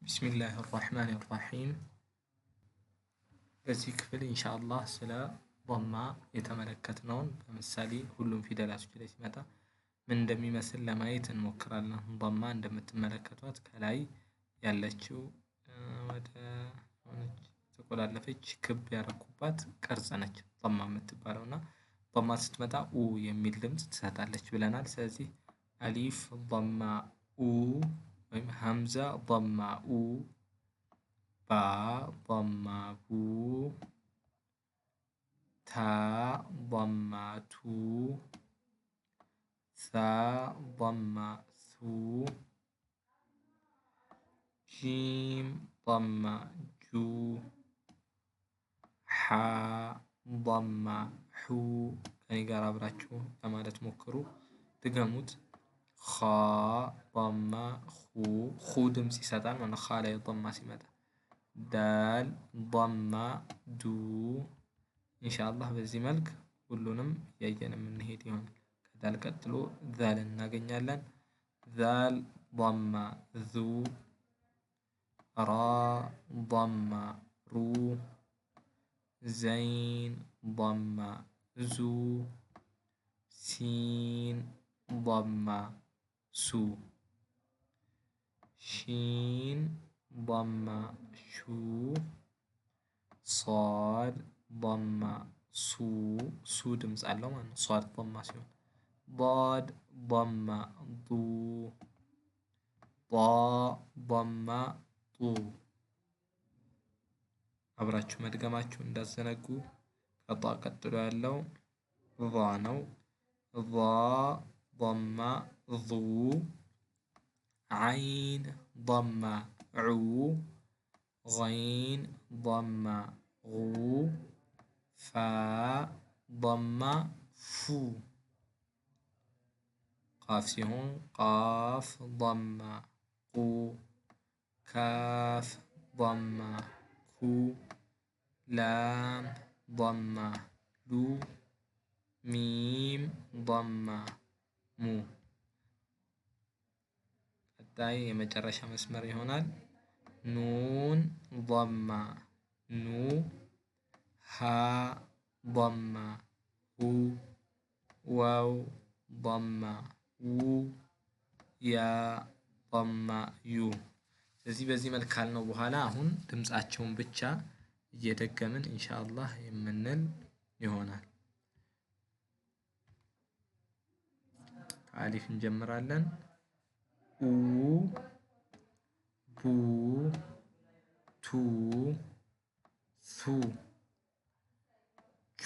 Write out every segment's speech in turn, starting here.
ቢስሚላህ ራህማን ራሒም። በዚህ ክፍል ኢንሻአላህ ስለ ዶማ የተመለከትነውን በምሳሌ ሁሉም ፊደላቶች ላይ ሲመጣ ምን እንደሚመስል ለማየት እንሞክራለን። ዶማ እንደምትመለከቷት ከላይ ያለችው ወደ ሆነች ተቆላለፈች ክብ ያረኩባት ቅርጽ ነች ዶማ የምትባለው እና ዶማ ስትመጣ ኡ የሚል ድምፅ ትሰጣለች ብለናል። ስለዚህ አሊፍ ዶማ ኡ ወይም ሀምዛ ዶማ ኡ፣ ባ ዶማ ቡ፣ ታ ዶማ ቱ፣ ሳ ዶማ ሱ፣ ጂም ዶማ ጁ፣ ሓ ዶማ ሑ። ከኔ ጋር አብራችሁ ለማለት ሞክሩ፣ ድገሙት። ኻ ዶማ ኹ፣ ኹ ድምፅ ይሰጣል ማለት ኻ ላይ ዶማ ሲመጣ። ዳል ዶማ ዱ። ኢንሻአላህ በዚህ መልክ ሁሉንም እያየን የምንሄድ ይሆናል። ከዳል ቀጥሎ ዛል እናገኛለን። ዛል ዶማ ዙ፣ ራ ዶማ ሩ፣ ዘይን ዶማ ዙ፣ ሲን ዶማ ሱ፣ ሺን ዶማ ሹ፣ ሷድ ዶማ ሱ፣ ሱ ድምፅ አለው ማለት ነው ሷድ ዶማ ሲሆን። ዷድ ዶማ ዱ፣ ጧ ዶማ ጡ። አብራችሁ መድገማችሁ እንዳዘነጉ። ከጧ ቀጥሎ ያለው ዟ ነው። ዟ ዶማ ዙ፣ ዓይን ዶማ ዑ፣ ገይን ዶማ ጉ፣ ፋ ዶማ ፉ። ቃፍ ሲሆን ቃፍ ዶማ ቁ፣ ካፍ ዶማ ኩ፣ ላም ዶማ ሉ፣ ሚም ዶማ ሙ። ቀጣይ የመጨረሻ መስመር ይሆናል። ኑን ዶማ ኑ፣ ሃ ዶማ ሁ፣ ዋው ዶማ ው፣ ያ ዶማ ዩ። ስለዚህ በዚህ መልክ ካልነው በኋላ አሁን ድምፃቸውን ብቻ እየደገምን ኢንሻአላህ የምንል ይሆናል። ከአሊፍ እንጀምራለን። ኡ፣ ቡ፣ ቱ፣ ሱ፣ ጁ፣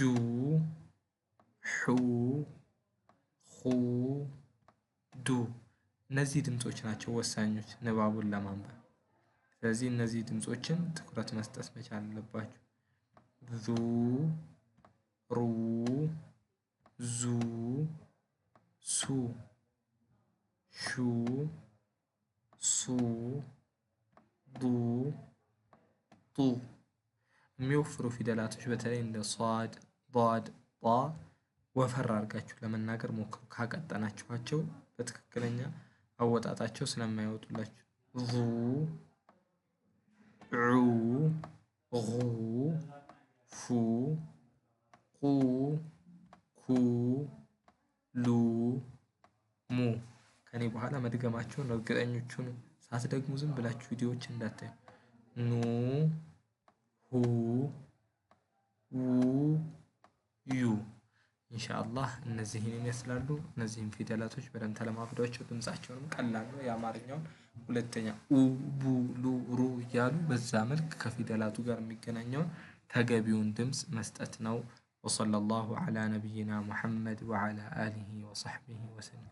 ሑ፣ ኹ፣ ዱ። እነዚህ ድምጾች ናቸው ወሳኞች ንባቡን ለማንበብ። ስለዚህ እነዚህ ድምጾችን ትኩረት መስጠት መቻል አለባችሁ። ዙ፣ ሩ፣ ዙ፣ ሱ፣ ሹ፣ ሱ፣ ዱ፣ ጡ። የሚወፍሩ ፊደላቶች በተለይ እንደ ሷድ፣ ዷድ፣ ጧ ወፈር አድርጋችሁ ለመናገር ሞክሩ። ካቀጠናችኋቸው በትክክለኛ አወጣጣቸው ስለማይወጡላችሁ። ዙ፣ ዑ፣ ጉ፣ ፉ፣ ቁ፣ ኩ፣ ሉ፣ ሙ። ከኔ በኋላ መድገማቸውን እርግጠኞቹን ሳትደግሙ ዝም ብላችሁ ቪዲዮዎች እንዳታዩ። ኑ፣ ሁ፣ ው፣ ዩ። ኢንሻአላህ እነዚህን ይመስላሉ። እነዚህን ፊደላቶች በደንብ ተለማምዷቸው። ድምፃቸውንም ቀላል ነው የአማርኛውን። ሁለተኛ ኡ፣ ቡ፣ ሉ፣ ሩ እያሉ በዛ መልክ ከፊደላቱ ጋር የሚገናኘውን ተገቢውን ድምፅ መስጠት ነው። ወሰለላሁ ዐላ ነቢይና ሙሐመድ ወዐላ አሊሂ ወሰሕቢሂ ወሰለም።